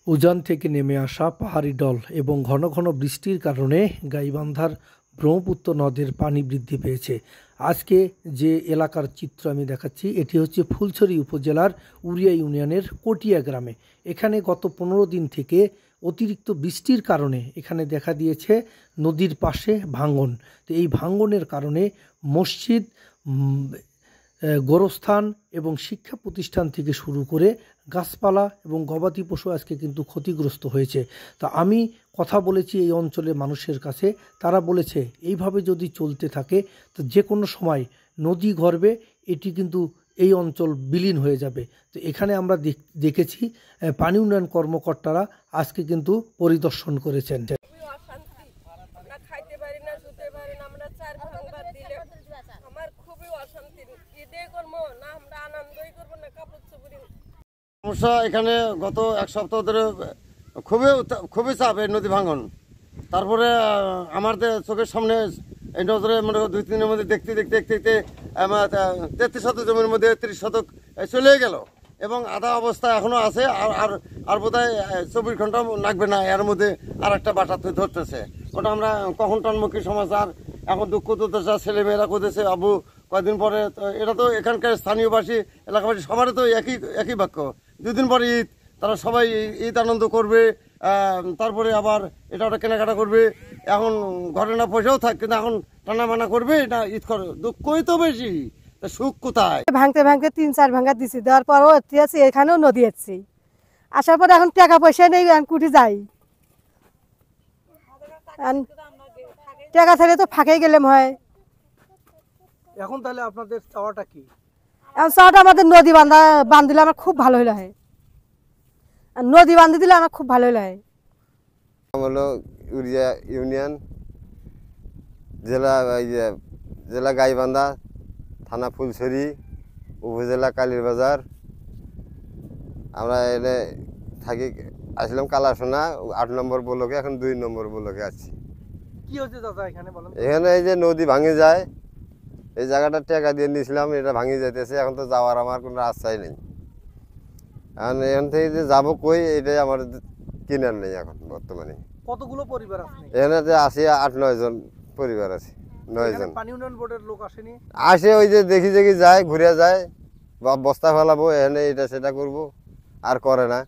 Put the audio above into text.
উজান থেকে নেমে আসা পাহাড়ি ঢল এবং ঘন ঘন বৃষ্টির কারণে গাইবান্ধার ব্রহ্মপুত্র নদের পানি বৃদ্ধি পেয়েছে। আজকে যে এলাকার চিত্র আমি দেখাচ্ছি এটি হচ্ছে ফুলছড়ি উপজেলার উড়িয়া ইউনিয়নের কটিয়া গ্রামে। এখানে গত 15 দিন থেকে অতিরিক্ত বৃষ্টির কারণে এখানে দেখা দিয়েছে নদীর পাশে ভাঙন। তো এই ভাঙনের কারণে মসজিদ, গোরস্থান এবং শিক্ষা প্রতিষ্ঠান থেকে শুরু করে গাছপালা এবং গবাদি পশু আজকে কিন্তু ক্ষতিগ্রস্ত হয়েছে। তা আমি কথা বলেছি এই অঞ্চলের মানুষের কাছে, তারা বলেছে এইভাবে যদি চলতে থাকে তো যে কোনো সময় নদী গর্ভে এটি কিন্তু এই অঞ্চল বিলীন হয়ে যাবে। তো এখানে আমরা দেখেছি পানি উন্নয়ন কর্মকর্তারা আজকে কিন্তু পরিদর্শন করেছেন। সমস্যা এখানে গত এক সপ্তাহ ধরে খুবই চাপ এই নদী ভাঙন। তারপরে আমাদের চোখের সামনে এই নজরে মানে 2-3 দিনের মধ্যে দেখতে 33 শতক জমির মধ্যে 30 শতক চলে গেল এবং আধা অবস্থা এখনো আছে। আর বোধহয় 24 ঘন্টা লাগবে না, এর মধ্যে আর একটা বাটা ধরতেছে। ওটা আমরা কখন টনমুখী সমাচার, এখন দুঃখ দুর্দশা ছেলেমেয়েরা করতেছে আবু কয়েকদিন পরে। এটা তো এখানকার স্থানীয়বাসী এলাকাবাসী সবারই তো একই বাক্য, 2 দিন পরে ঈদ, তারা সবাই ঈদ আনন্দ করবে, তারপরে আবার এটা ওটা কেনাকাটা করবে। এখন ঘরে না পয়সাও থাক, কিন্তু এখন টানা মানা করবে, এটা ঈদ করে, দুঃখই তো বেশি, সুখ কোথায়? ভাঙতে 3-4 ভাঙা দিছি, দেওয়ার পরও আছে এখানেও নদী আসছে, আসার পরে এখন টাকা পয়সা নেই, কুটি যাই, টাকা ছাড়ে তো ফাঁকে গেলাম হয়। এখন তাহলে আপনাদের চাওয়াটা কি? এখন চাওয়াটা আমাদের নদী বাঁধ দিলে আমার খুব ভালো হলো হয়, নদী বাঁধি দিলে আমার খুব ভালো হলো হয়। হলো উড়িয়া ইউনিয়ন, জেলা গাইবান্ধা, থানা ফুলছড়ি, উপজেলা কালীরবাজার। আমরা এনে থাকি, আসলাম কালাসোনা 8 নম্বর ব্লকে, এখন 2 নম্বর ব্লকে আছি। কি হচ্ছে দাদা এখানে বলেন? এখানে এই যে নদী ভাঙে যায়, এই জায়গাটা টাকা দিয়ে নিয়েছিলাম, এটা ভাঙে যাইতেছে। এখন তো যাওয়ার আমার কোনো রাস্তাই নেই। এখন এখান থেকে যে যাবো কই, এটাই আমার কিনার নেই এখন বর্তমানে। কতগুলো পরিবার আছে এখানে যে আছে 8-9 জন পরিবার আছে, 9 জন। পানি উন্নয়ন বোর্ডের লোক আসেনি? আসে, ওই যে দেখি যায়, ঘুরে যায়, বস্তা ফেলাবো এখানে, এটা সেটা করবো, আর করে না।